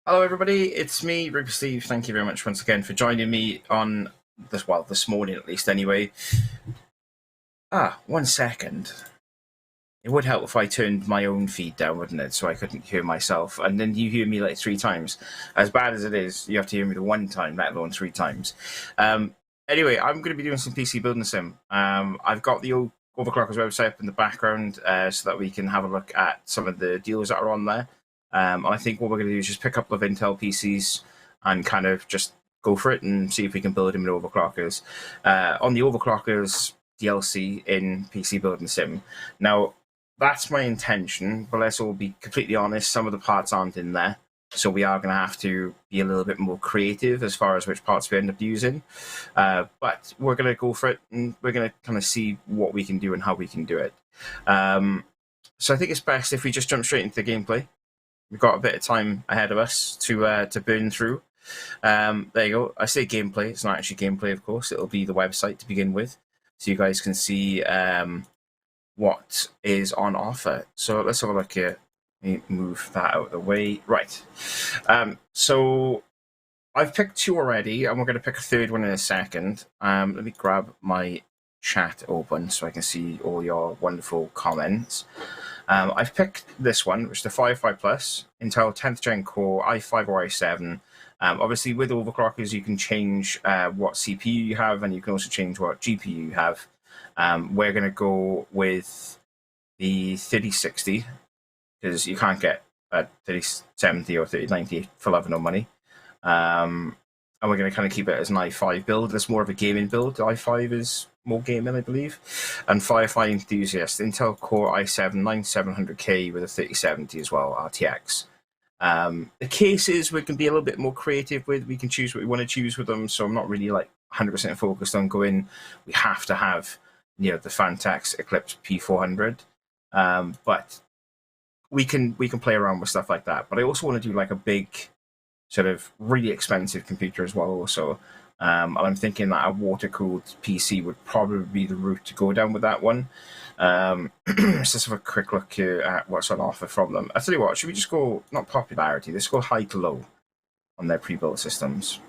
Hello everybody, it's me, ReaperSteve. Thank you very much once again for joining me on this, well, this morning at least anyway. 1 second. It would help if I turned my own feed down, wouldn't it? So I couldn't hear myself. And then you hear me like 3 times. As bad as it is, you have to hear me the 1 time, let alone 3 times. Anyway, I'm going to be doing some PC building sim. I've got the Overclockers website up in the background so that we can have a look at some of the deals that are on there. I think what we're going to do is just pick up a couple of Intel PCs and kind of just go for it and see if we can build them in Overclockers. On the Overclockers DLC in PC Building Sim. Now, that's my intention, but let's all be completely honest, some of the parts aren't in there. So we are going to have to be a little bit more creative as far as which parts we end up using. But we're going to go for it, and we're going to kind of see what we can do and how we can do it. So I think it's best if we just jump straight into the gameplay. We've got a bit of time ahead of us to burn through. There you go. I say gameplay. It's not actually gameplay, of course. It'll be the website to begin with, so you guys can see what is on offer. So let's have a look here. Let me move that out of the way. Right. So I've picked 2 already, and we're going to pick a 3rd one in a second. Let me grab my chat open so I can see all your wonderful comments. I've picked this one, which is the Firefly Plus, Intel 10th Gen Core, i5 or i7. Obviously, with overclockers, you can change what CPU you have, and you can also change what GPU you have. We're going to go with the 3060, because you can't get a 3070 or 3090 for love or no money. And we're going to kind of keep it as an i5 build. It's more of a gaming build. i5 is more gaming, I believe. And Firefly Enthusiast, Intel Core i7 9700K with a 3070 as well, RTX. The cases we can be a little bit more creative with. We can choose what we want to choose with them. So I'm not really like 100% focused on going, we have to have, you know, the Fantax Eclipse P400. But we can play around with stuff like that. But I also want to do like a big, sort of really expensive computer as well also. And I'm thinking that a water-cooled PC would probably be the route to go down with that one. Let's just have a quick look here at what's on offer from them. I tell you what, should we just go, not popularity, let's go high to low on their pre-built systems.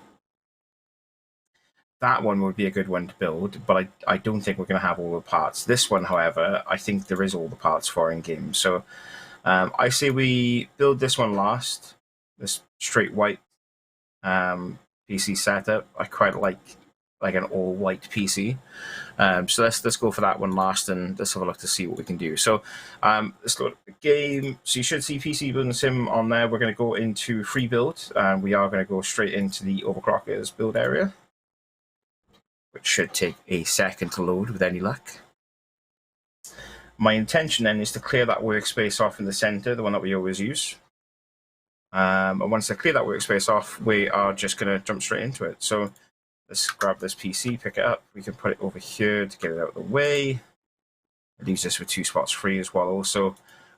That one would be a good one to build, but I don't think we're going to have all the parts. This one, however, I think there is all the parts for in-game. So I say we build this one last. This straight white PC setup. I quite like an all white PC. So let's go for that one last, and let's have a look to see what we can do. So let's load up the game. So you should see PC Building Sim on there. We're going to go into free build, and we are going to go straight into the Overclockers build area, which should take a second to load with any luck. My intention then is to clear that workspace off in the center, the one that we always use. And once I clear that workspace off, we are just going to jump straight into it. So let's grab this PC, pick it up. We can put it over here to get it out of the way. It leaves us with 2 spots free as well also.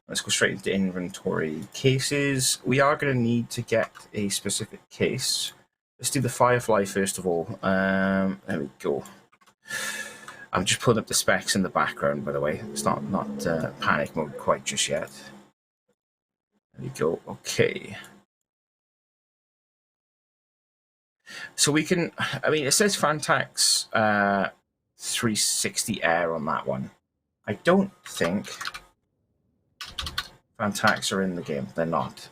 Let's go straight into inventory. Cases. We are going to need to get a specific case. Let's do the Firefly first of all. There we go. I'm just pulling up the specs in the background, by the way. It's not panic mode quite just yet. There we go. Okay. So we can, I mean, it says Fantax 360 Air on that one. I don't think Fantax are in the game. They're not.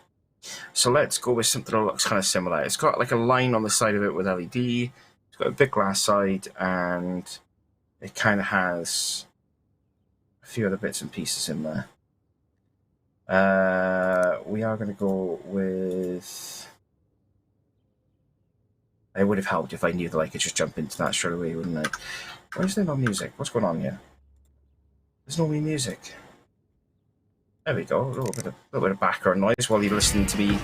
So let's go with something that looks kind of similar. It's got like a line on the side of it with LED. It's got a big glass side, and it kind of has a few other bits and pieces in there. We are going to go with... It would have helped if I knew that I could just jump into that straight away, wouldn't I? Why is there no music? What's going on here? There's no music. There we go. A little bit of background noise while you're listening to me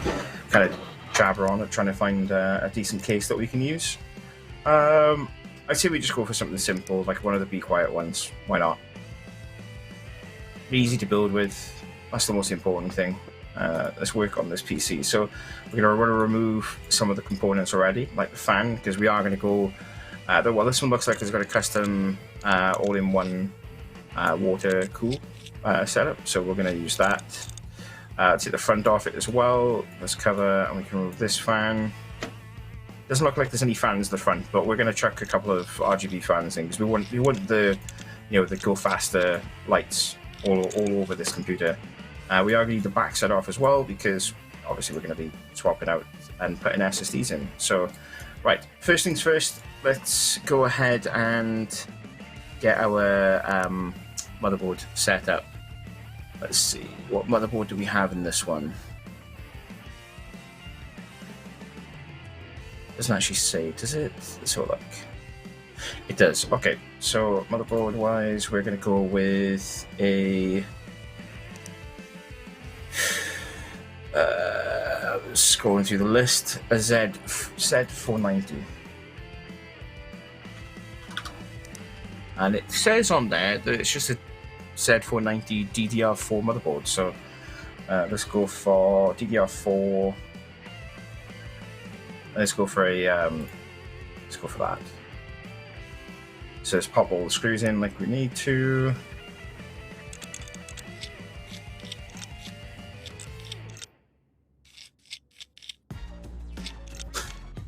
kind of jabber on and trying to find a decent case that we can use. I'd say we just go for something simple, like one of the Be Quiet ones. Why not? Easy to build with. That's the most important thing. Let's work on this PC. So we're going to remove some of the components already, like the fan, because we are going to go. Well, this one looks like it's got a custom all-in-one water cool setup, so we're going to use that. Take the front off it as well. Let's cover, and we can remove this fan. Doesn't look like there's any fans in the front, but we're going to chuck a couple of RGB fans in because we want the the go faster lights all over this computer. We are going to need the back set off as well because obviously we're going to be swapping out and putting SSDs in. So, right, first things first. Let's go ahead and get our motherboard set up. Let's see, what motherboard do we have in this one? Doesn't actually say, does it? Let's have a look. It does. Okay, so motherboard wise, we're going to go with a scrolling through the list, a Z490. And it says on there that it's just a Z490 DDR4 motherboard. So let's go for DDR4. Let's go for that. So let's pop all the screws in like we need to.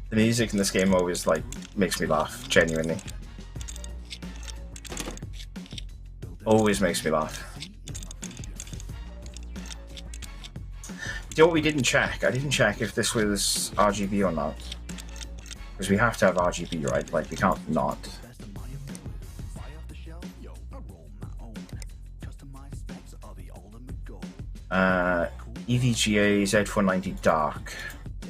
The music in this game always makes me laugh, genuinely. Always makes me laugh. You know what we didn't check? I didn't check if this was RGB or not. Because we have to have RGB, right? Like, we can't not. EVGA Z490 Dark. Do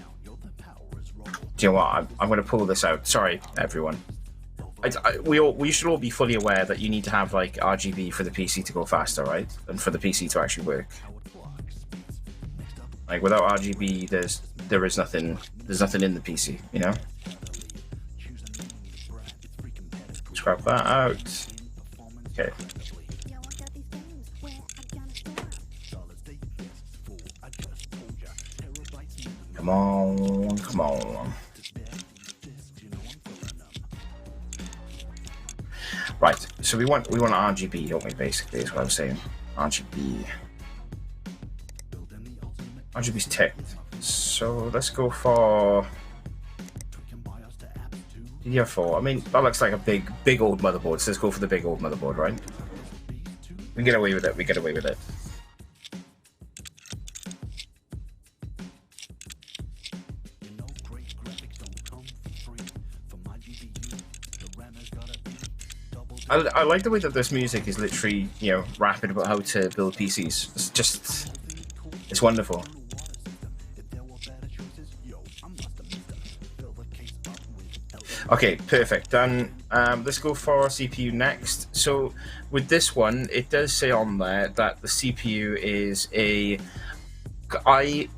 you know what? I'm going to pull this out. Sorry, everyone. We should all be fully aware that you need to have like RGB for the PC to go faster, right? And for the PC to actually work. Like without RGB, there's nothing in the PC, you know. Scrap that out. Okay. Come on, come on. Right, so we want RGB, don't we? Basically, is what I'm saying. RGB's ticked. So let's go for DDR4. I mean, that looks like a big old motherboard. So let's go for the big old motherboard, right? We get away with it. We get away with it. I like the way that this music is literally, rapping about how to build PCs. It's wonderful. Okay, perfect. Done. Let's go for CPU next. So with this one, it does say on there that the CPU is a i5.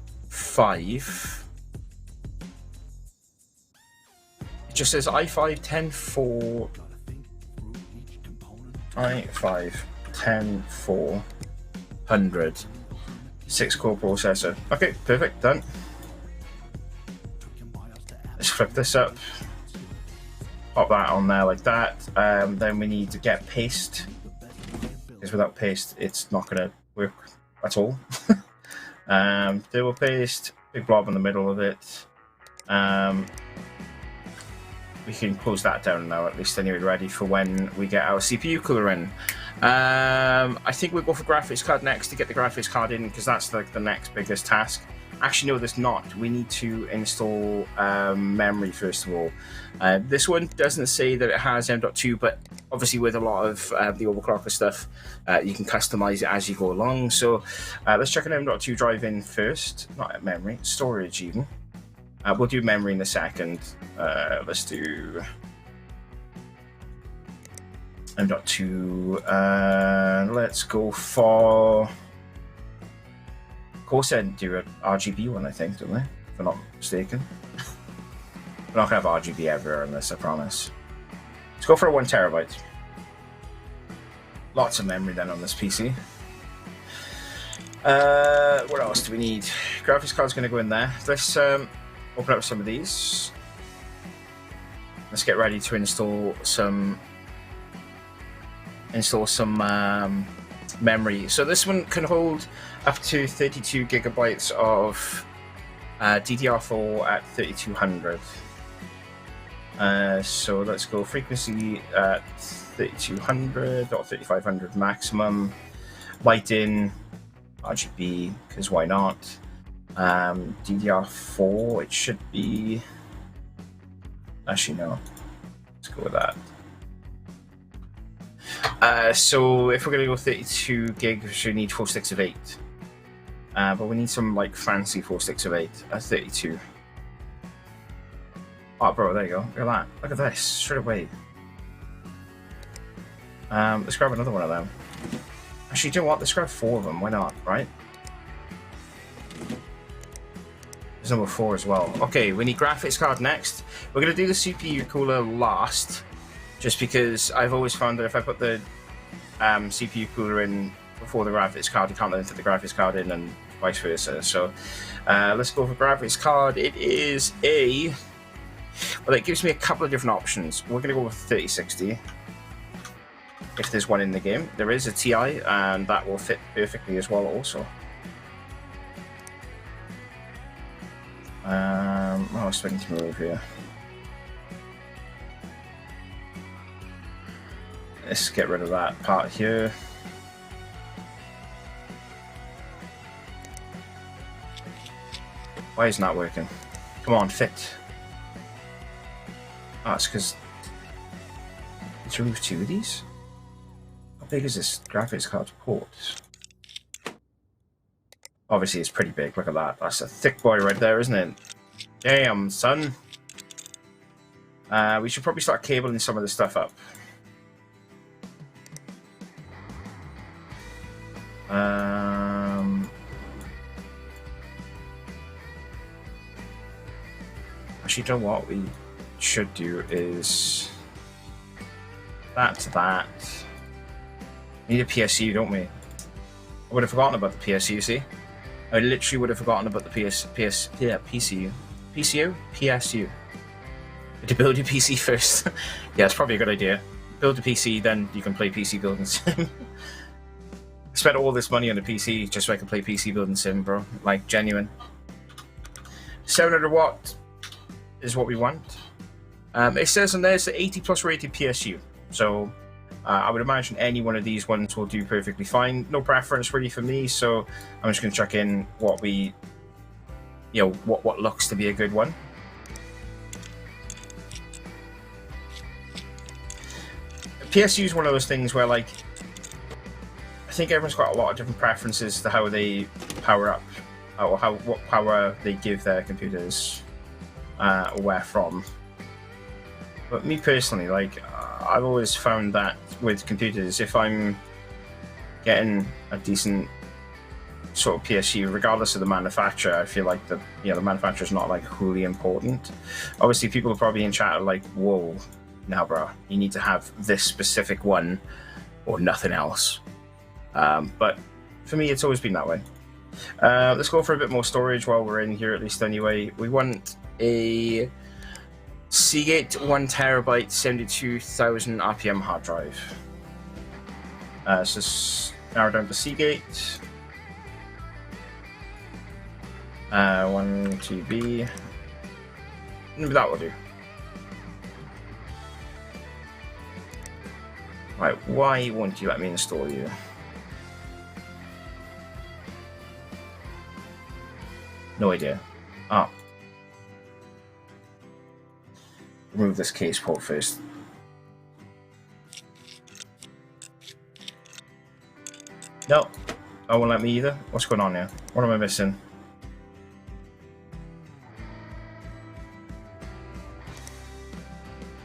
It just says i5-104. i5-10400 6-core processor. Okay, perfect, done. Let's flip this up. Pop that on there like that. Then we need to get paste, because without paste, it's not going to work at all. Double paste, big blob in the middle of it. We can close that down now, at least anyway, ready for when we get our CPU cooler in. I think we'll go for graphics card next to get the graphics card in, because that's like the next biggest task. Actually, no, there's not. We need to install memory first of all. This one doesn't say that it has M.2, but obviously with a lot of the overclocker stuff, you can customize it as you go along. So let's check an M.2 drive in first, not memory, storage even. We'll do memory in a second. Let's do M.2. Let's go for Corsair do an RGB one, I think, don't they? If I'm not mistaken. We're not going to have RGB everywhere on this, I promise. Let's go for a 1 terabyte. Lots of memory then on this PC. What else do we need? Graphics card's going to go in there. Let's open up some of these. Let's get ready to install some memory. So this one can hold up to 32 gigabytes of DDR4 at 3200. So let's go frequency at 3200 or 3500 maximum. Light in RGB, because why not? DDR4, it should be. Actually, no. Let's go with that. So if we're going to go 32 gig, we should need 4 sticks of 8. But we need some like fancy 4 sticks of 8 at 32. Oh, bro, there you go. Look at that. Look at this. Straight away. Let's grab another one of them. Actually, do you know what? Let's grab 4 of them. Why not, right? There's number 4 as well. Okay, we need graphics card next. We're going to do the CPU cooler last, just because I've always found that if I put the CPU cooler in before the graphics card, you can't then fit the graphics card in, and vice versa. So let's go for graphics card. It is a... Well, it gives me a couple of different options. We're going to go with 3060. If there's one in the game. There is a TI, and that will fit perfectly as well also. I was expecting to move here. Let's get rid of that part here. Why isn't that working? Come on, fit. Oh, it's because it's removed 2 of these? How big is this graphics card port? Obviously, it's pretty big. Look at that. That's a thick boy right there, isn't it? Damn, son. We should probably start cabling some of this stuff up. Actually, you know what we should do is that to that. We need a PSU, don't we? I would have forgotten about the PSU, see? I literally would have forgotten about the PSU. PSU. To build your PC first. Yeah, it's probably a good idea. Build a PC, then you can play PC Building Sim. I spent all this money on a PC just so I can play PC Building Sim, bro. Like, genuine. 700 watt is what we want. It says on there it's the 80 plus rated PSU. So I would imagine any one of these ones will do perfectly fine. No preference really for me, so I'm just going to chuck in what we, you know, what looks to be a good one. PSU is one of those things where, like, I think everyone's got a lot of different preferences to how they power up, or what power they give their computers, or where from. But me personally, like, I've always found that with computers, if I'm getting a decent sort of PSU, regardless of the manufacturer, I feel like the manufacturer's not like wholly important. Obviously, people are probably in chat are like, "Whoa, now, bro, you need to have this specific one or nothing else." But for me, it's always been that way. Let's go for a bit more storage while we're in here, at least anyway. We want a Seagate 1 terabyte 72,000 RPM hard drive. So narrow down to Seagate. 1 TB. Maybe that will do. Right, why won't you let me install you? No idea. Ah. Remove this case port first. No. Oh, won't let me either? What's going on here? What am I missing?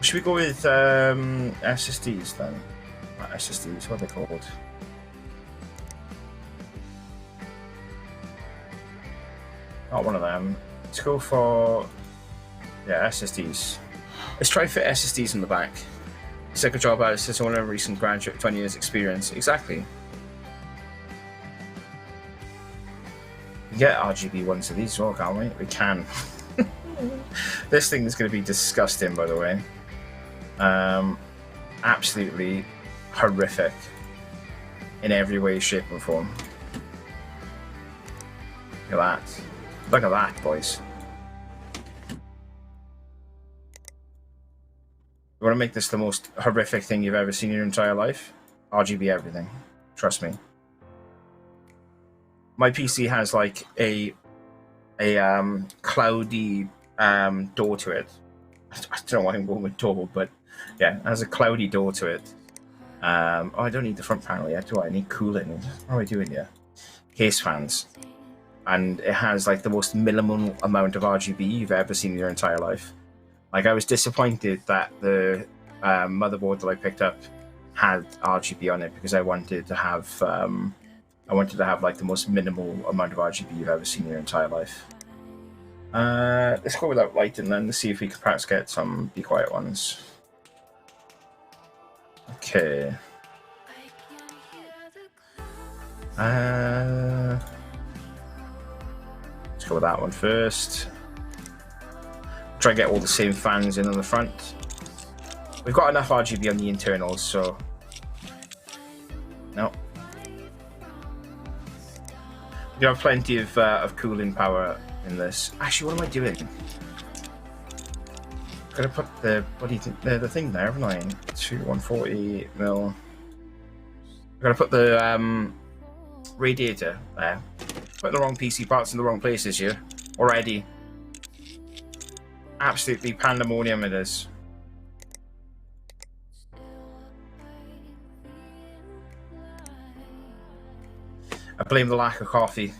Should we go with SSDs then? Not SSDs, what are they called? Not one of them. Let's go for, yeah, SSDs. Let's try fit SSDs in the back. Second job out says owner of recent graduate, 20 years experience. Exactly. We get RGB ones of these as well, can't we? We can. This thing is going to be disgusting, by the way. Absolutely horrific in every way, shape, and form. Look at that. Look at that, boys. You want to make this the most horrific thing you've ever seen in your entire life? RGB everything. Trust me. My PC has like a cloudy door to it. I don't know why I'm going with door, but yeah, it has a cloudy door to it. Oh, I don't need the front panel yet, do I? I need cooling. What am I doing here? Case fans. And it has like the most minimal amount of RGB you've ever seen in your entire life. Like, I was disappointed that the motherboard that I picked up had RGB on it because I wanted to have like the most minimal amount of RGB you've ever seen in your entire life. Let's go without lighting then. Let's see if we can perhaps get some Be Quiet ones. Okay. Let's go with that one first. Try and get all the same fans in on the front. We've got enough RGB on the internals, so no. We have plenty of cooling power in this. Actually, what am I doing? Gotta put the, what do you think, the thing there, haven't I? 140 mil. Gotta put the radiator there. Putting the wrong PC parts in the wrong places here already. Absolutely pandemonium it is. I blame the lack of coffee.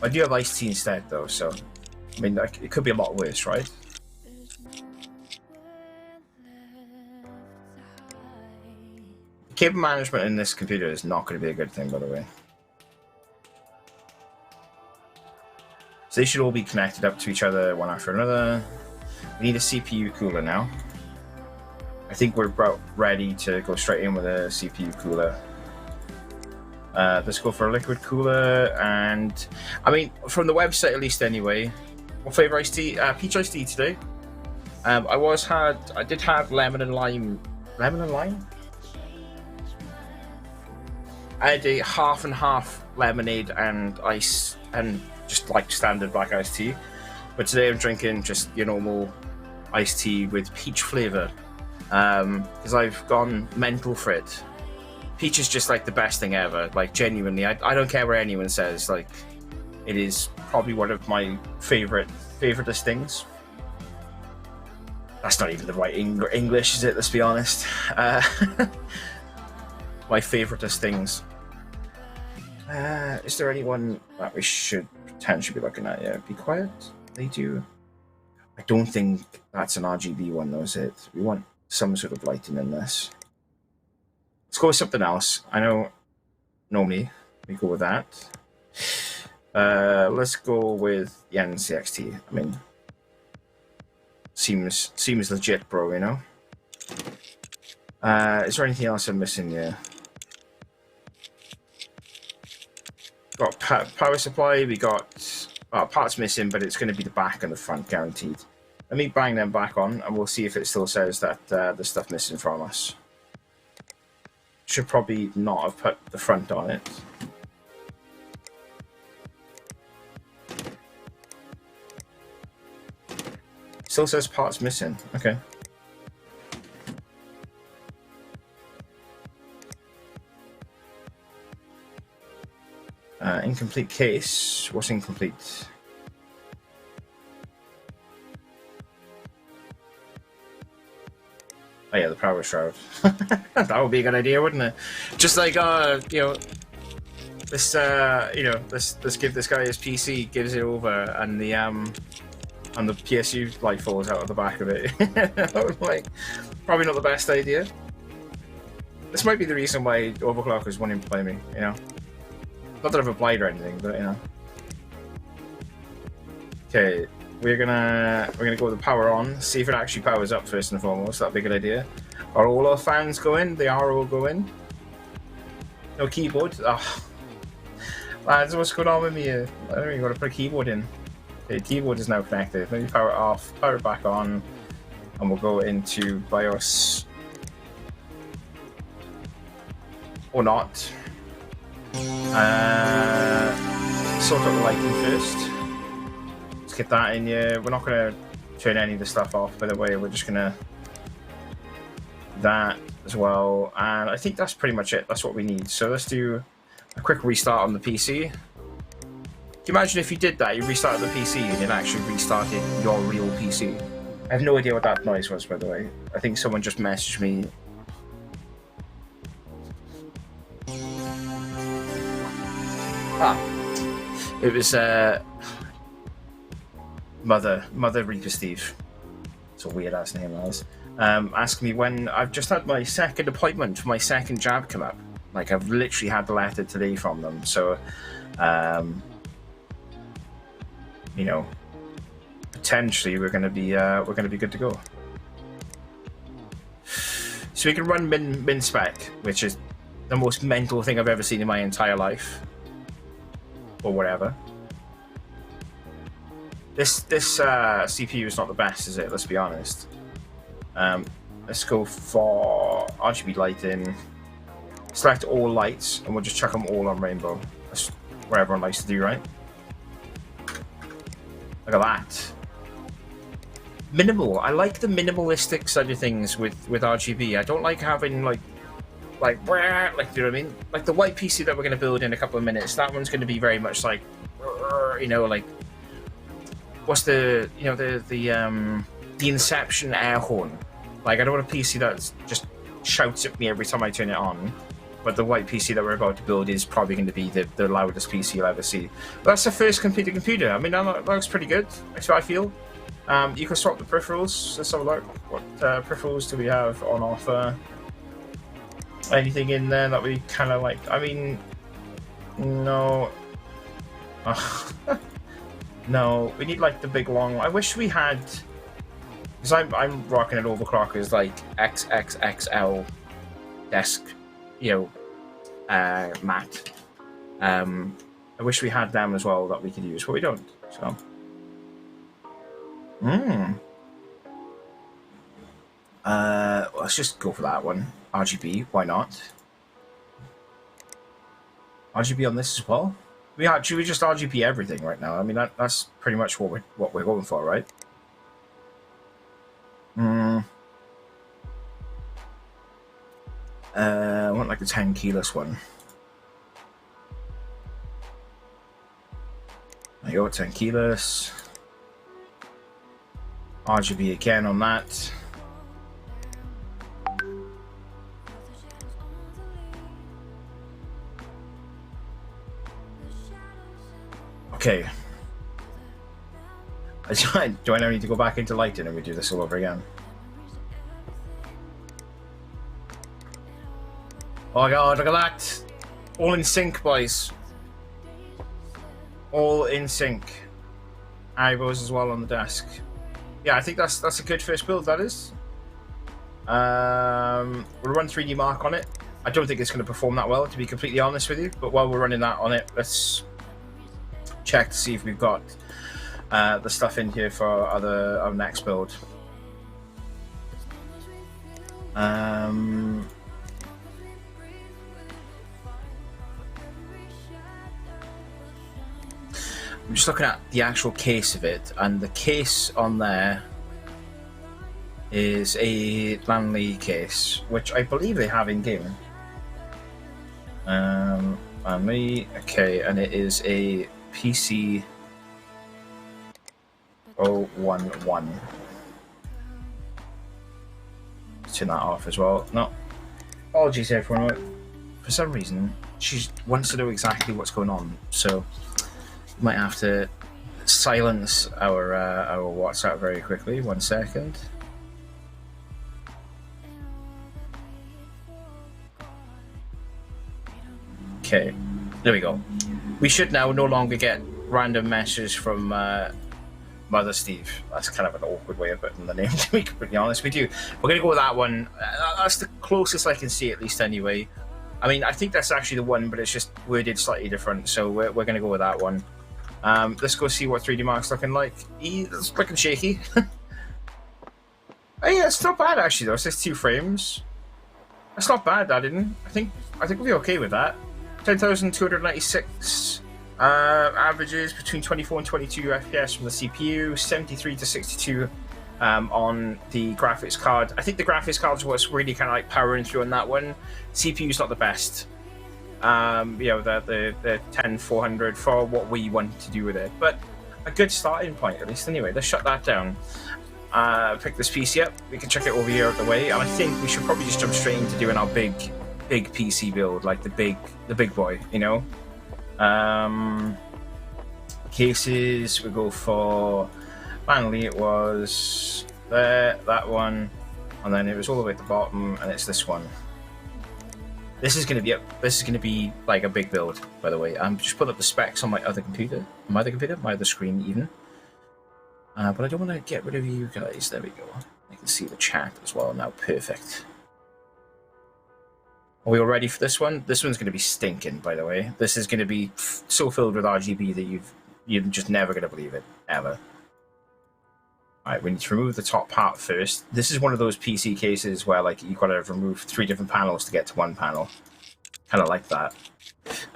I do have iced tea instead though, so I mean, it could be a lot worse, right? Cable management in this computer is not going to be a good thing, by the way. So they should all be connected up to each other one after another. We need a CPU cooler now. I think we're about ready to go straight in with a CPU cooler. Let's go for a liquid cooler, and I mean, from the website at least anyway. What flavour iced tea? Peach iced tea today. I did have lemon and lime. Lemon and lime? I had a half and half lemonade and ice, and just like standard black iced tea. But today I'm drinking just your normal iced tea with peach flavour, because I've gone mental for it. Peach is just like the best thing ever. Like, genuinely, I don't care what anyone says. Like, it is probably one of my favoritist things. That's not even the right English, is it? Let's be honest. My favoritist things. Is there anyone that we should potentially be looking at? Yeah, Be Quiet. They do. I don't think that's an RGB one, though, is it? We want some sort of lighting in this. Let's go with something else. I know normally we go with that. Let's go with the NCXT. I mean, seems legit, bro, you know? Is there anything else I'm missing here? Got power supply, we got parts missing, but it's going to be the back and the front, guaranteed. Let me bang them back on, and we'll see if it still says that there's stuff missing from us. Should probably not have put the front on it. Still says parts missing. Okay. Incomplete case. What's incomplete? Oh yeah, the power shroud. That would be a good idea, wouldn't it? Just like, you know, let's let's give this guy his PC, gives it over, and the PSU light falls out of the back of it. Like, probably not the best idea. This might be the reason why overclockers won't play me, you know. Not that I've applied or anything, but you know. Okay, we're gonna go with the power on. See if it actually powers up first and foremost. That'd be a good idea. Are all our fans going? They are all going. No keyboard. Oh, lads, what's going on with me here? I don't even got to put a keyboard in. Okay, keyboard is now connected. Let me power it off. Power it back on, and we'll go into BIOS. Or not. Sort out the lighting first. Let's get that in here. We're not going to turn any of the stuff off, by the way. We're just going to do that as well. And I think that's pretty much it. That's what we need. So let's do a quick restart on the PC. Can you imagine if you did that? You restarted the PC and it actually restarted your real PC. I have no idea what that noise was, by the way. I think someone just messaged me. It was Mother ReaperSteve. It's a weird ass name, guys. Asking me when I've just had my second appointment for my second jab come up. Like I've literally had the letter today from them. So, you know, potentially we're gonna be good to go. So we can run min spec, which is the most mental thing I've ever seen in my entire life. Or whatever. This CPU is not the best, is it? Let's be honest. Let's go for RGB lighting. Select all lights, and we'll just chuck them all on rainbow. That's what everyone likes to do, right? Look at that. Minimal. I like the minimalistic side of things with RGB. I don't like having like you know what I mean? Like the white PC that we're going to build in a couple of minutes, that one's going to be very much like, you know, like, what's the, you know, the Inception air horn. Like, I don't want a PC that just shouts at me every time I turn it on, but the white PC that we're about to build is probably going to be the loudest PC you'll ever see. But that's the first computer. I mean, that looks pretty good, that's what I feel. You can swap the peripherals. Let's have a look. What peripherals do we have on offer? Anything in there that we kind of like? I mean, no. No, we need like the big long. I wish we had, because I'm rocking an overclockers like XXXL desk, you know, mat. I wish we had them as well that we could use, but we don't. So. Let's just go for that one. RGB, why not? RGB on this as well. We just RGB everything right now. I mean, that's pretty much what we're going for, right? I want like a 10 keyless one. There you go, 10 keyless. RGB again on that. Okay. Do I now need to go back into lighting and we do this all over again? Oh my god, look at that! All in sync, boys. All in sync. Eyebrows as well on the desk. Yeah, I think that's a good first build, that is. We'll run 3D Mark on it. I don't think it's going to perform that well, to be completely honest with you. But while we're running that on it, let's check to see if we've got the stuff in here for our next build. I'm just looking at the actual case of it, and the case on there is a LAN case, which I believe they have in game. Okay, and it is a PC 011. Turn that off as well. No, apologies everyone. For some reason, she wants to know exactly what's going on, so we might have to silence our WhatsApp very quickly. 1 second. Okay, there we go. We should now no longer get random messages from Mother Steve. That's kind of an awkward way of putting the name, to be completely honest with you. We're going to go with that one. That's the closest I can see, at least anyway. I mean, I think that's actually the one, but it's just worded slightly different, so we're going to go with that one. Let's go see what 3D Mark's looking like. It's looking shaky. Oh, yeah, it's not bad, actually, though. It says 2 frames. That's not bad, that didn't. I think we'll be okay with that. 10,296 averages between 24 and 22 FPS from the CPU, 73 to 62 on the graphics card. I think the graphics card is what's really kind of like powering through on that one. CPU's not the best. You know, the 10400 for what we want to do with it, but a good starting point at least. Anyway, let's shut that down. Pick this PC up. We can check it over here out the way, and I think we should probably just jump straight into doing our big PC build, like the big boy, you know. Cases, we go for, finally it was there, that one, and then it was all the way at the bottom, and it's this one. This is going to be like a big build, by the way. I'm just putting up the specs on my other computer, my other screen even. But I don't want to get rid of you guys. There we go. I can see the chat as well now. Perfect. Are we all ready for this one? This one's going to be stinking, by the way. This is going to be so filled with RGB that you're just never going to believe it, ever. Alright, we need to remove the top part first. This is one of those PC cases where like you've got to remove 3 different panels to get to one panel. Kind of like that.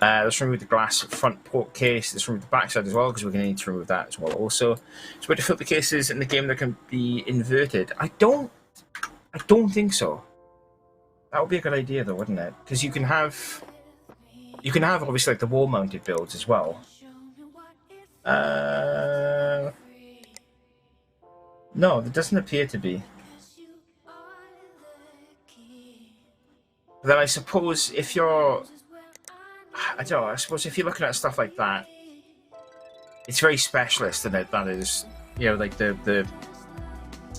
Let's remove the glass front port case. Let's remove the backside as well, because we're going to need to remove that as well also. So we're to fit the cases in the game that can be inverted. I don't think so. That would be a good idea though, wouldn't it? Because you can have obviously like the wall mounted builds as well. No, there doesn't appear to be. But then I suppose if you're, I don't know, I suppose if you're looking at stuff like that, it's very specialist, isn't it? That is, you know, like the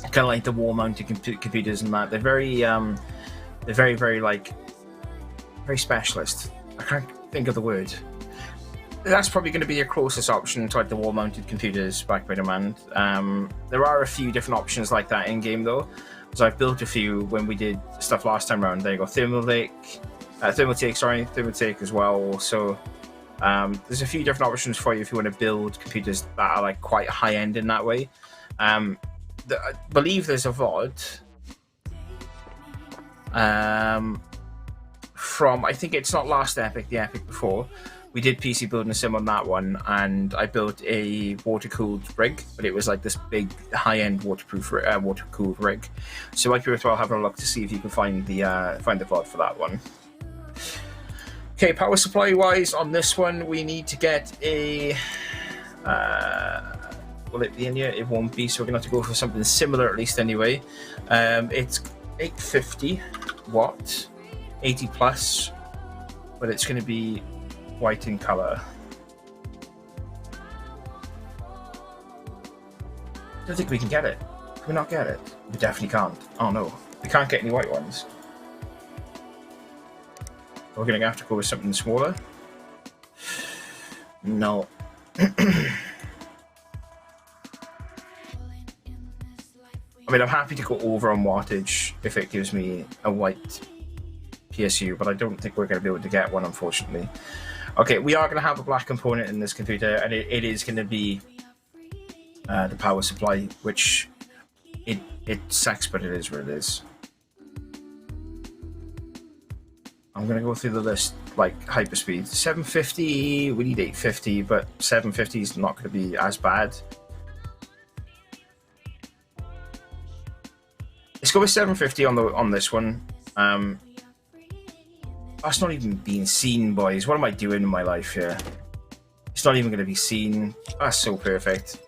kind of like the wall-mounted computers and that. They're very, very like, very specialist. I can't think of the word. That's probably going to be your closest option to like the wall-mounted computers back by demand. There are a few different options like that in-game though. So I've built a few when we did stuff last time around. There you go, Thermaltake as well. So there's a few different options for you if you want to build computers that are like quite high-end in that way. I believe there's a VOD from, I think it's not last Epic, the Epic before. We did PC building a sim on that one, and I built a water-cooled rig, but it was like this big, high-end water-cooled rig. So it might be worthwhile having a look to see if you can find the VOD for that one. Okay, power supply-wise on this one, we need to get a. Will it be in here? It won't be, so we're gonna have to go for something similar at least anyway. It's 850 watt, 80 plus, but it's going to be white in color. I don't think we can get it. Can we not get it? We definitely can't. Oh no, we can't get any white ones. We're going to have to go with something smaller. No. I mean, I'm happy to go over on wattage if it gives me a white PSU, but I don't think we're going to be able to get one, unfortunately. Okay, we are going to have a black component in this computer, and it is going to be the power supply, which it sucks, but it is what it is. I'm going to go through the list like hyperspeed. 750, we need 850, but 750 is not going to be as bad. Let's go with 750 on this one. That's not even being seen, boys. What am I doing in my life here? It's not even going to be seen. That's so perfect.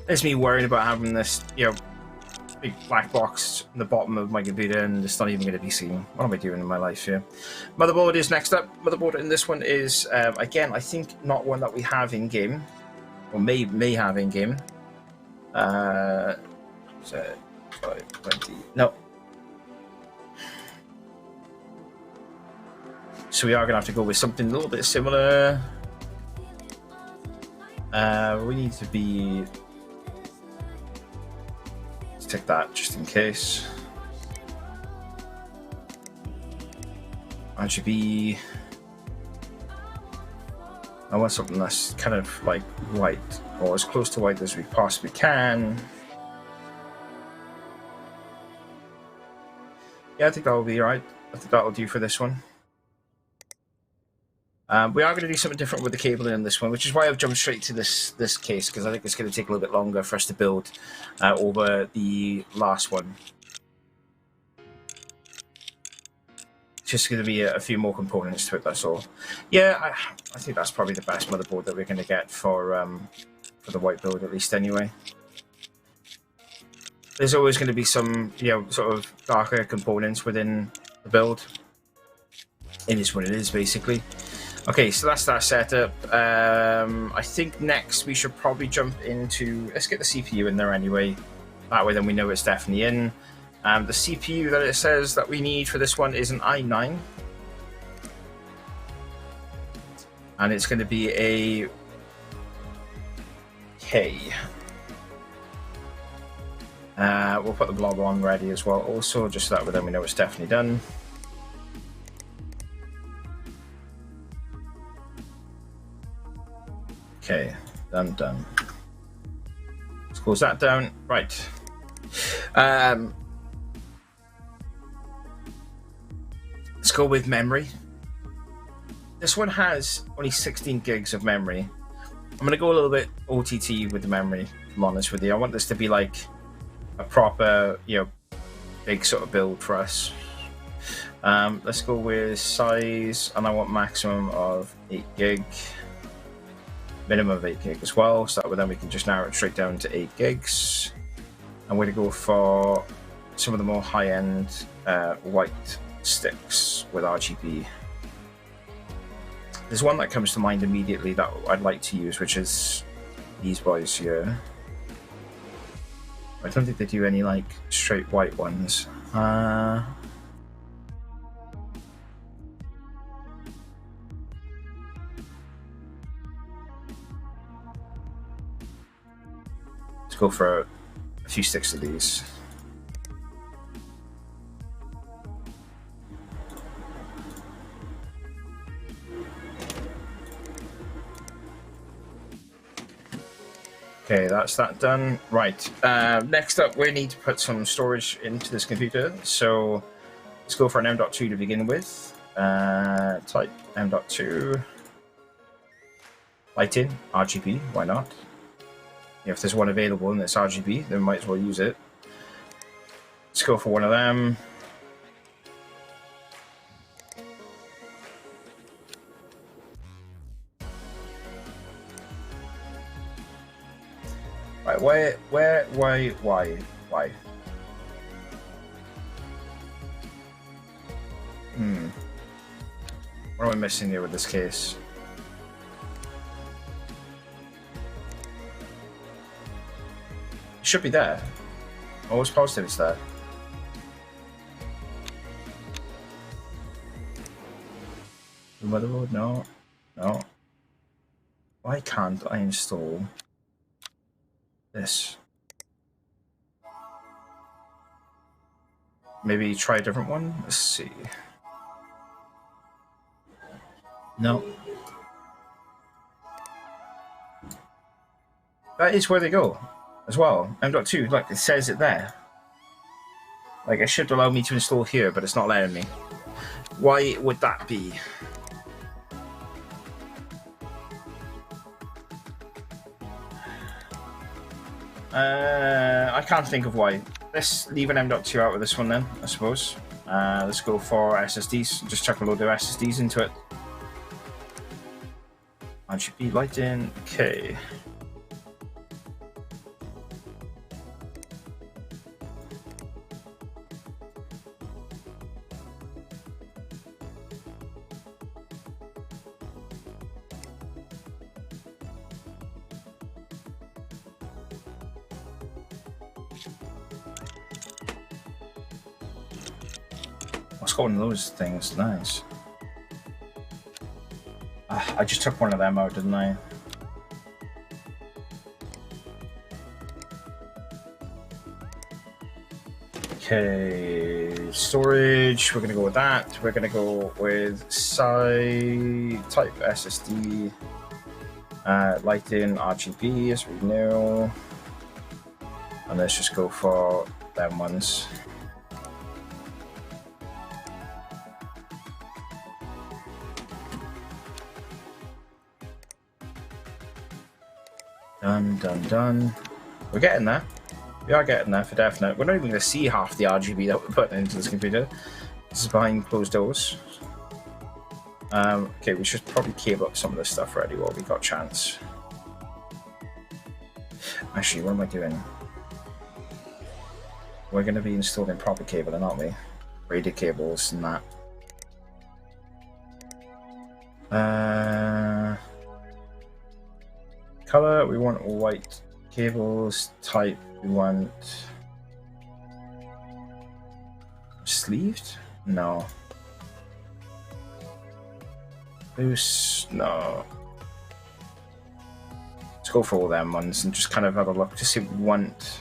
There's me worrying about having this, you know, big black box in the bottom of my computer, and it's not even going to be seen. What am I doing in my life here? Motherboard is next up. Motherboard in this one is, again, I think not one that we have in game, or may have in game. So 520. No. So we are going to have to go with something a little bit similar. We need to be... Let's take that just in case. RGB. I want something that's kind of like white, or as close to white as we possibly can. Yeah, I think that will be right. I think that will do for this one. We are going to do something different with the cabling in this one, which is why I've jumped straight to this case, because I think it's going to take a little bit longer for us to build over the last one. It's just going to be a few more components to it, that's all. Yeah, I think that's probably the best motherboard that we're going to get for the white build, at least anyway. There's always going to be some, you know, sort of darker components within the build. It is what it is, basically. Okay, so that's that setup. I think next we should probably jump into... Let's get the CPU in there anyway. That way then we know it's definitely in. The CPU that it says that we need for this one is an i9. And it's going to be a K. We'll put the blog on ready as well also, just so that way then we know it's definitely done. Okay, done. Let's close that down. Right. Let's go with memory. This one has only 16 gigs of memory. I'm going to go a little bit OTT with the memory, if I'm honest with you. I want this to be like a proper, you know, big sort of build for us. Let's go with size, and I want maximum of 8 gig. Minimum of 8 gig as well, so that way then we can just narrow it straight down to 8 gigs. I'm going to go for some of the more high-end white sticks with RGB. There's one that comes to mind immediately that I'd like to use, which is these boys here. I don't think they do any like straight white ones. Let's go for a few sticks of these. Okay, that's that done. Right, next up we need to put some storage into this computer. So let's go for an M.2 to begin with. Type M.2. Lighting, RGB, why not? If there's one available and it's RGB, then we might as well use it. Let's go for one of them. Right, why? What am I missing here with this case? It should be there. Always positive it's there. The motherboard? No. No. Why can't I install this? Maybe try a different one? Let's see. No. That is where they go as well. M.2, look, it says it there. Like, it should allow me to install here, but it's not letting me. Why would that be? I can't think of why. Let's leave an M.2 out of this one then, I suppose. Let's go for SSDs. Just chuck a load of SSDs into it. RGB lighting, okay. Let's go on those things, nice. I just took one of them out, didn't I? Okay, storage, we're going to go with that. We're going to go with type SSD, lighting, RGB as we know. And let's just go for them ones. Done. We're getting there. We are getting there for definite. We're not even going to see half the RGB that we're putting into this computer. This is behind closed doors. Okay, we should probably cable up some of this stuff already while we got a chance. Actually, what am I doing? We're going to be installing proper cabling, aren't we? Braided cables and that. Color, we want white cables. Type, we want sleeved? No. Loose? No. Let's go for all them ones and just kind of have a look to see what we want.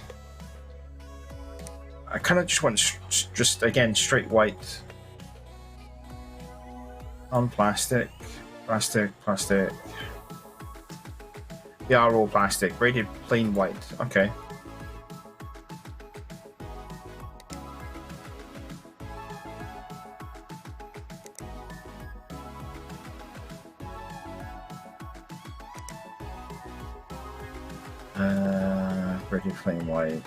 I kind of just want just again straight white on plastic. They are all plastic, braided plain white. Okay. Braided plain white.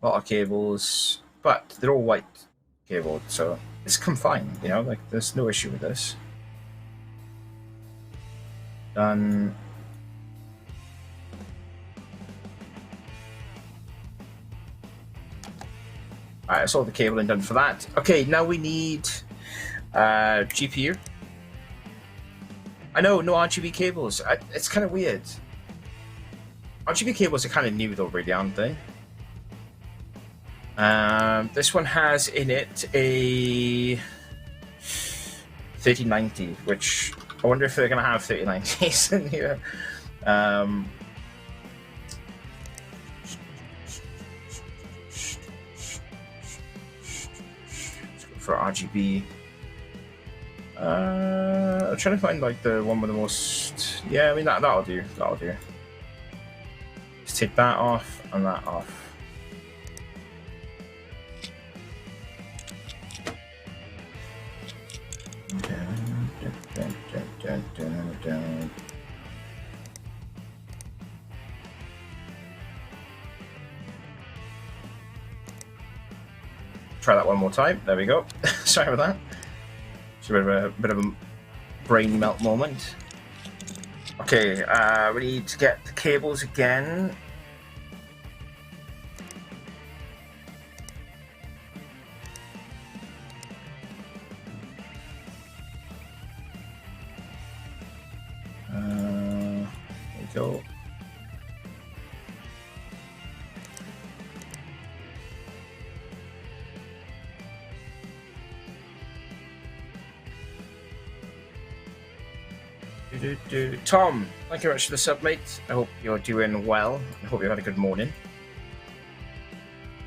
A lot of cables, but they're all white cabled, so it's come fine, you know, like there's no issue with this. Done. Alright, that's all the cabling done for that. Okay, now we need GPU. I know, no RGB cables. It's kind of weird. RGB cables are kind of new though, really, aren't they? This one has in it a 3090, which I wonder if they're going to have 3090s in here. Let's go for RGB. I'm trying to find like the one with the most. Yeah, I mean that'll do. That'll do. Just take that off and that off. Try that one more time. There we go. Sorry about that. It's a bit of a brain melt moment. Okay, we need to get the cables again. There we go. Tom, thank you very much for the sub, mate. I hope you're doing well. I hope you had a good morning.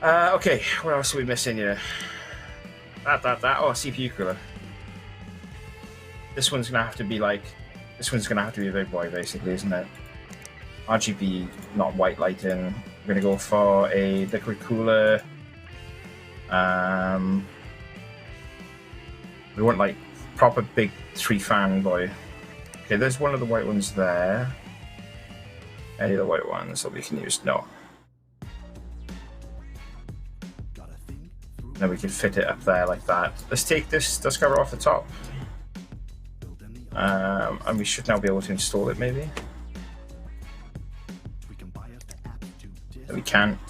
Okay, what else are we missing here? That. Oh, CPU cooler. This one's gonna have to be like. This one's gonna have to be a big boy, basically, isn't it? RGB, not white lighting. We're gonna go for a liquid cooler. We want like proper big 3-fan boy. Okay, there's one of the white ones there. Any of the white ones that we can use? No. Then we can fit it up there like that. Let's take this dust cover off the top. And we should now be able to install it, maybe. No, we can't.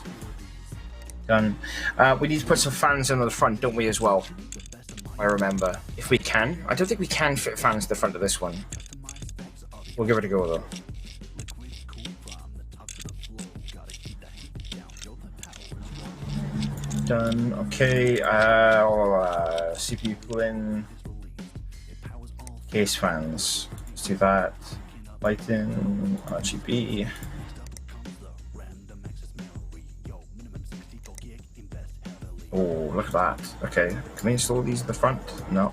Done. We need to put some fans in the front, don't we, as well? I remember. If we can. I don't think we can fit fans to the front of this one. We'll give it a go, though. done. Okay, CPU cooling, case fans. Let's do that. Lighting, RGB. Oh, look at that. Okay, can we install these at the front? No.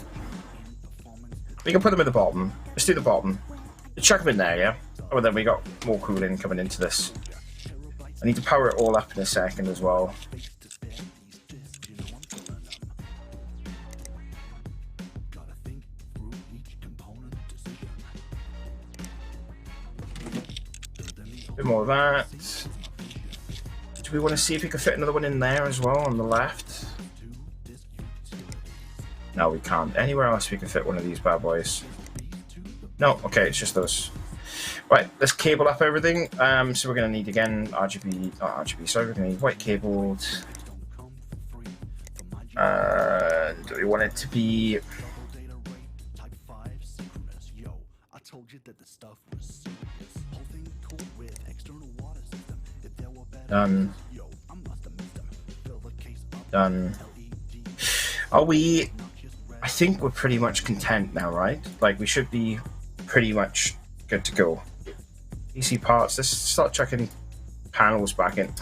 We can put them at the bottom. Let's do the bottom. Chuck them in there, yeah? Oh, then we got more cooling coming into this. I need to power it all up in a second as well. A bit more of that. Do we want to see if we can fit another one in there as well on the left? No, we can't. Anywhere else we can fit one of these bad boys? No, okay, it's just those. Right, let's cable up everything. So we're going to need again RGB, sorry, we're going to need white cabled. Do we want it to be... Done. Done. Are we... I think we're pretty much content now, right? Like, we should be pretty much good to go. PC parts, let's start checking panels back in.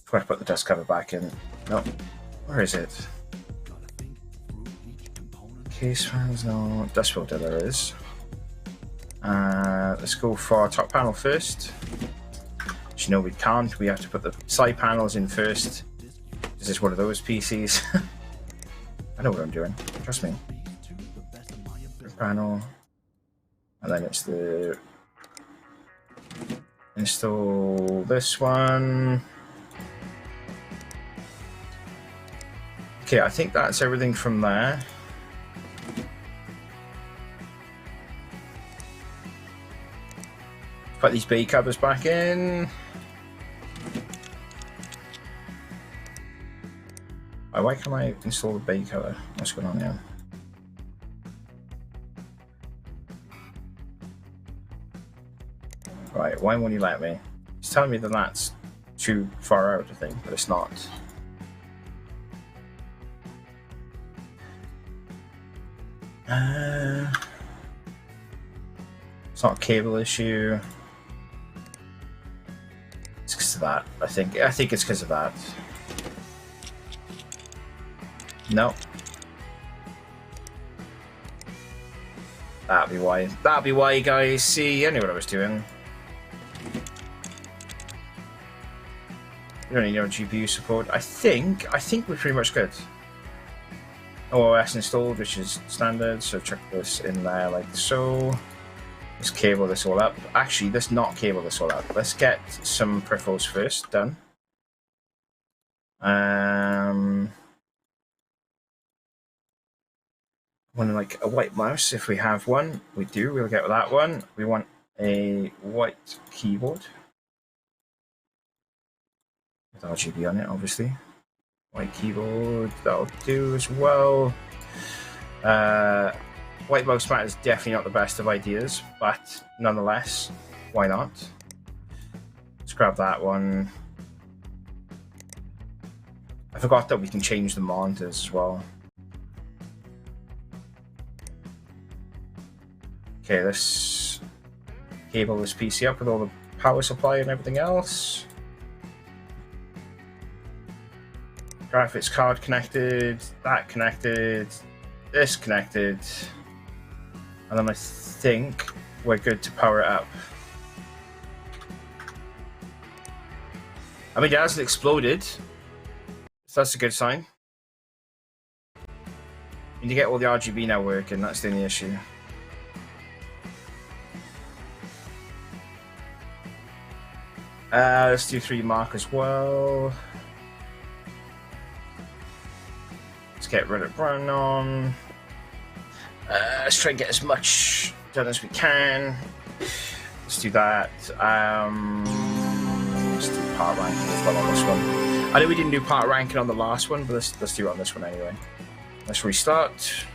Try to put the dust cover back in. No. Where is it? Case fans, no. Dust filter, there is. Let's go for top panel first. Which, no, we can't. We have to put the side panels in first. Is this one of those PCs? I know what I'm doing. Trust me. Panel. And then it's the... Install this one. Okay, I think that's everything from there. Put these bay covers back in. Why can't I install the bay cover? What's going on here? Right, why won't you let me? It's telling me that that's too far out, I think, but it's not. It's not a cable issue. It's because of that, I think. I think it's because of that. No. That'd be why. That'd be why, guys. See, I knew what I was doing. We don't need no GPU support. I think we're pretty much good. OS installed, which is standard, so chuck this in there like so. Let's cable this all up. Actually, let's not cable this all up. Let's get some peripherals first done. Want like a white mouse if we have one. We do, we'll get that one. We want a white keyboard. With RGB on it, obviously. White keyboard, that'll do as well. White mouse mat is definitely not the best of ideas, but nonetheless, why not? Let's grab that one. I forgot that we can change the monitors as well. Okay, let's cable this PC up with all the power supply and everything else. Graphics card connected, that connected, this connected, and then I think we're good to power it up. I mean, it hasn't exploded, so that's a good sign. Need to get all the RGB now working, that's the only issue. Let's do 3 mark as well. Let's get rid of brown on. Let's try and get as much done as we can. Let's do that. Let's do part ranking as well on this one. I know we didn't do part ranking on the last one, but let's do it on this one anyway. Let's restart.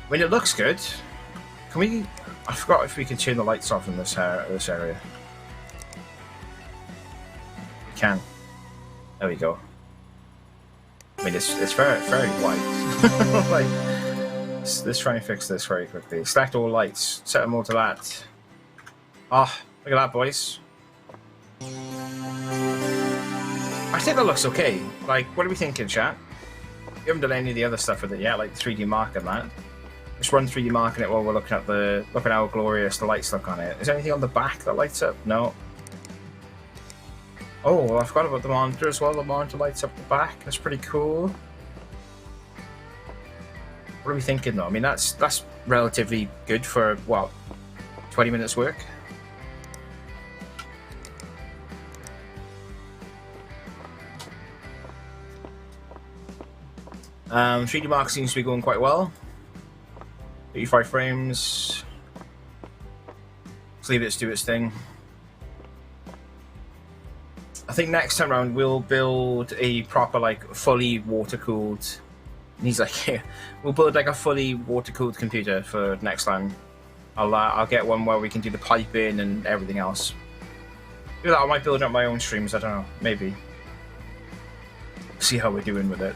I mean, it looks good. Can we? I forgot if we could turn the lights off in this area. We can. There we go. I mean, it's very white. Like, let's try and fix this very quickly. Select all lights. Set them all to that. Ah, oh, look at that, boys. I think that looks okay. Like, what are we thinking, chat? We haven't done any of the other stuff with it yet, like 3D Mark and that. Just run 3D Mark on it while we're looking at look at how glorious the lights look on it. Is there anything on the back that lights up? No. Oh, well, I forgot about the monitor as well. The monitor lights up the back. That's pretty cool. What are we thinking though? I mean, that's relatively good for what, 20 minutes work. 3D Mark seems to be going quite well. 85 frames. Let's leave it to do its thing. I think next time around we'll build a proper, like, fully water-cooled. And he's like, yeah, we'll build like a fully water-cooled computer for next time. I'll get one where we can do the piping and everything else. Do that. I might build up my own streams. I don't know. Maybe. See how we're doing with it.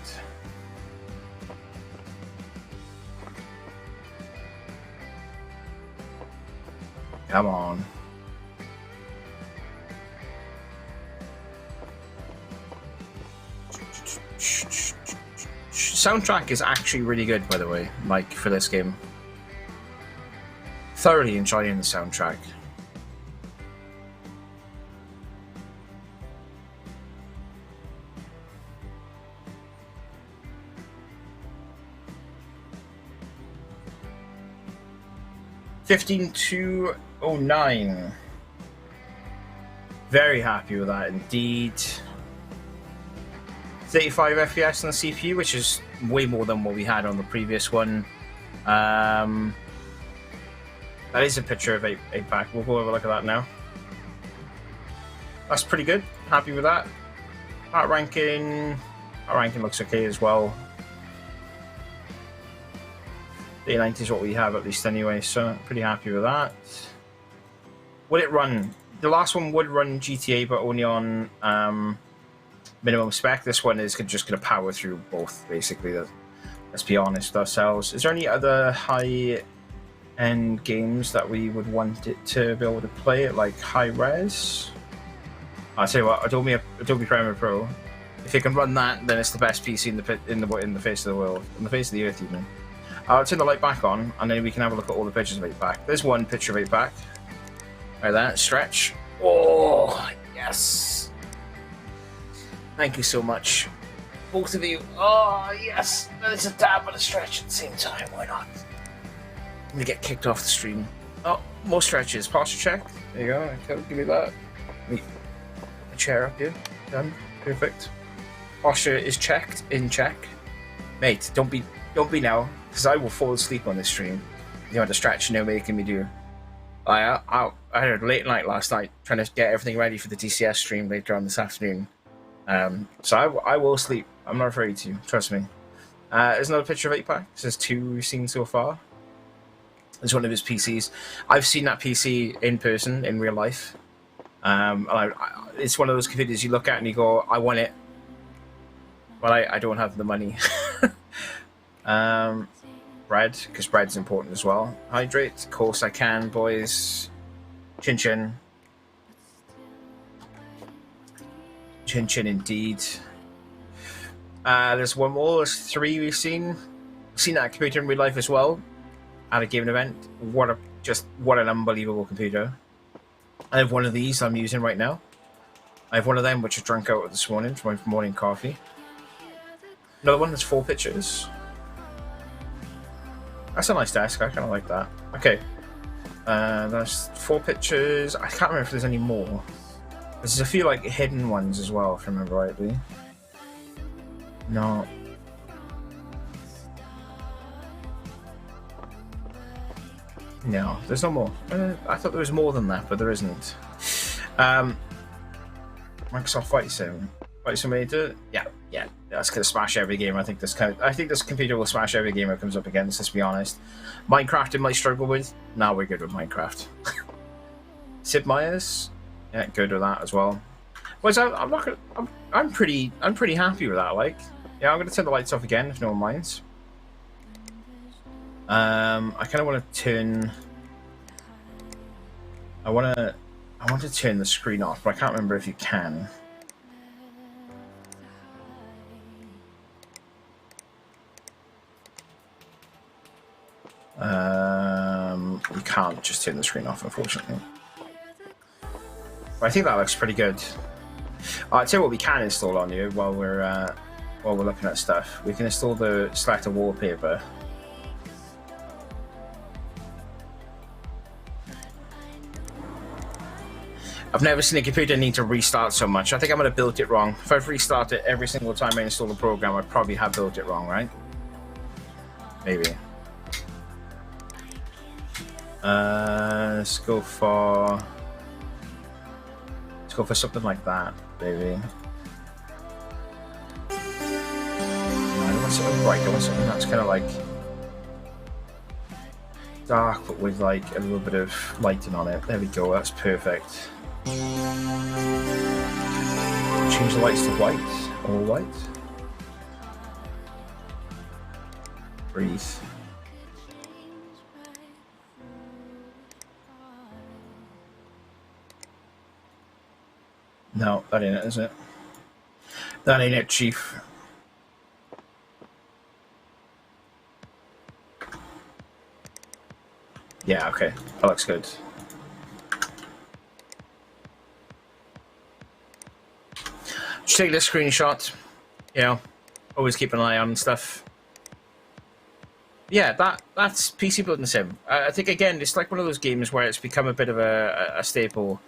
Come on. Soundtrack is actually really good, by the way, Mike, for this game. Thoroughly enjoying the soundtrack. $15,209. Very happy with that indeed. 35 FPS on the CPU, which is way more than what we had on the previous one. That is a picture of EPIC. We'll go over a look at that now. That's pretty good. Happy with that. Heart ranking looks okay as well. 8090 is what we have at least anyway, so pretty happy with that. Would it run? The last one would run GTA, but only on minimum spec. This one is just going to power through both, basically. Let's be honest with ourselves. Is there any other high-end games that we would want it to be able to play at, like, high res? I'll tell you what, Adobe Premiere Pro. If it can run that, then it's the best PC in the face of the world, in the face of the earth, even. I'll turn the light back on, and then we can have a look at all the pictures of EPIC. There's one picture of EPIC. Like that, stretch. Oh, yes. Thank you so much, both of you. Oh, yes. There's a dab and a stretch at the same time. Why not? I'm gonna get kicked off the stream. Oh, more stretches. Posture check. There you go. Okay, give me that. Let me put a chair up here. Done. Perfect. Posture is checked. In check. Mate, don't be now, because I will fall asleep on this stream. You know the stretching you're making me do. I had a late night last night trying to get everything ready for the DCS stream later on this afternoon. So I will sleep. I'm not afraid to. Trust me. There's another picture of EPIC. This is 2 we've seen so far. It's one of his PCs. I've seen that PC in person, in real life. It's one of those computers you look at and you go, I want it. But I don't have the money. Bread, because bread's important as well. Hydrate, of course I can, boys. Chin chin. Chin chin indeed. There's one more, there's 3 we've seen. Seen that computer in real life as well. At a gaming event. What an unbelievable computer. I have one of these I'm using right now. I have one of them which I drank out of this morning for my morning coffee. Another one, there's 4 pictures. That's a nice desk, I kind of like that. Okay. There's 4 pictures. I can't remember if there's any more. There's a few like hidden ones as well, if I remember rightly. No. No, there's no more. I thought there was more than that, but there isn't. Microsoft Flight Sim. Flight Simulator. Yeah, yeah. That's gonna smash every game. I think this computer will smash every game it comes up against. Let's be honest. Minecraft it might struggle with. Now we're good with Minecraft. Sid Meier's. Yeah, good with that as well. Well, so I'm not gonna. I'm pretty happy with that. Like, yeah, I'm gonna turn the lights off again if no one minds. I kind of want to turn. I want to turn the screen off, but I can't remember if you can. You can't just turn the screen off, unfortunately. But I think that looks pretty good. I'll tell you what we can install on you while we're looking at stuff. We can install the selector wallpaper. I've never seen a computer need to restart so much. I think I might have built it wrong. If I've restarted every single time I install the program, I probably have built it wrong, right? Maybe. Let's go for something like that, maybe. I don't want something bright. I want something that's kind of like dark, but with like a little bit of lighting on it. There we go. That's perfect. Change the lights to white, all white. Breathe. No, that ain't it, is it? That ain't it, Chief. Yeah, okay. That looks good. Just take this screenshot. You know, always keep an eye on stuff. Yeah, that's PC Building Sim. I think again, it's like one of those games where it's become a bit of a staple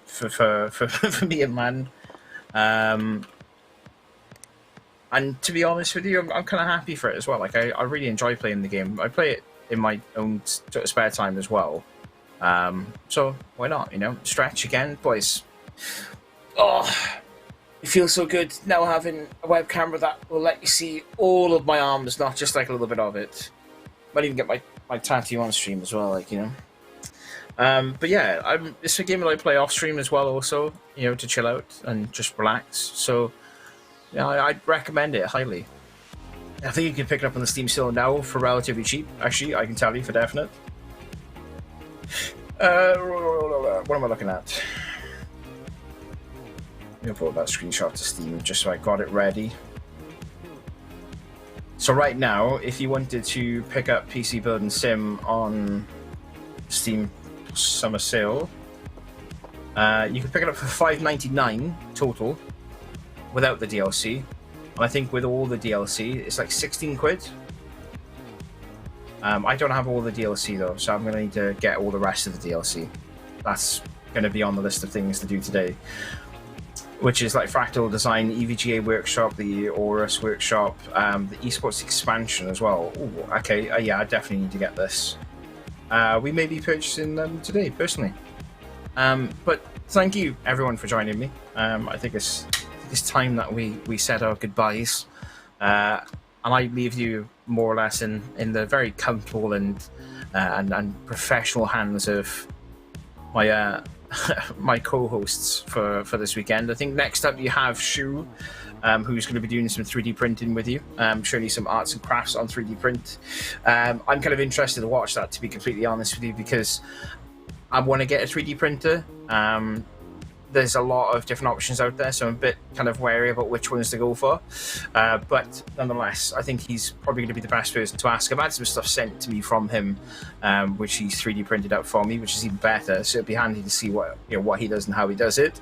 for me and man. And to be honest with you, I'm kind of happy for it as well. Like I really enjoy playing the game. I play it in my own sort of spare time as well. So why not? You know, stretch again, boys. Oh. It feels so good now having a web camera that will let you see all of my arms, not just like a little bit of it. Might even get my tattoo on stream as well, like, you know. But yeah, it's a game that I play off stream as well also, you know, to chill out and just relax. So, yeah, I'd recommend it highly. I think you can pick it up on the Steam sale now for relatively cheap. Actually, I can tell you for definite. What am I looking at? I'm gonna put that screenshot to Steam just so I got it ready. So right now, if you wanted to pick up PC Building Sim on Steam summer sale, you can pick it up for $5.99 total without the DLC. And I think with all the DLC, it's like 16 quid. I don't have all the DLC though, so I'm gonna need to get all the rest of the DLC. That's gonna be on the list of things to do today. Which is like Fractal Design, EVGA Workshop, the Aorus Workshop, the Esports Expansion as well. Ooh, okay, yeah, I definitely need to get this. We may be purchasing them today, personally. But thank you, everyone, for joining me. I think it's time that we said our goodbyes. And I leave you more or less in the very comfortable and professional hands of my my co-hosts for this weekend. I think next up you have Shu, who's going to be doing some 3D printing with you, showing you some arts and crafts on 3D print. I'm kind of interested to watch that, to be completely honest with you, because I want to get a 3D printer. There's a lot of different options out there, so I'm a bit kind of wary about which ones to go for. But nonetheless, I think he's probably going to be the best person to ask. I've had some stuff sent to me from him, which he's 3D printed out for me, which is even better. So it'd be handy to see what he does and how he does it.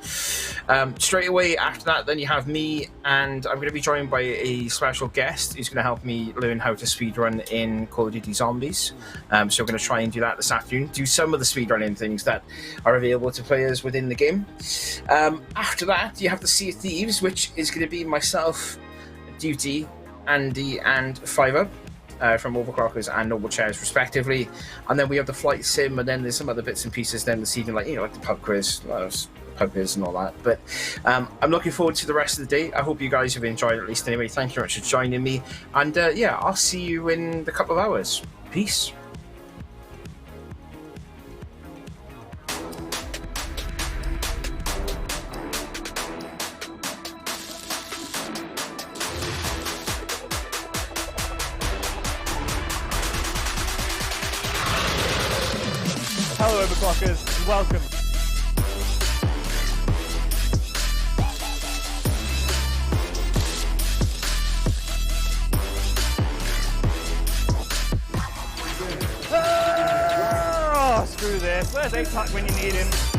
Straight away after that, then you have me, and I'm going to be joined by a special guest who's going to help me learn how to speedrun in Call of Duty Zombies. So we're going to try and do that this afternoon. Do some of the speedrunning things that are available to players within the game. After that, you have the Sea of Thieves, which is going to be myself, Duty, Andy, and Fiverr from Overclockers and Noble Chairs, respectively. And then we have the Flight Sim, and then there's some other bits and pieces then this evening, like the pub quiz. puppers and all that. But I'm looking forward to the rest of the day. I hope you guys have enjoyed at least anyway. Thank you very much for joining me. And yeah, I'll see you in a couple of hours. Peace. Hello, overclockers. Welcome. Oh, screw this. Where's EPIC when you need him?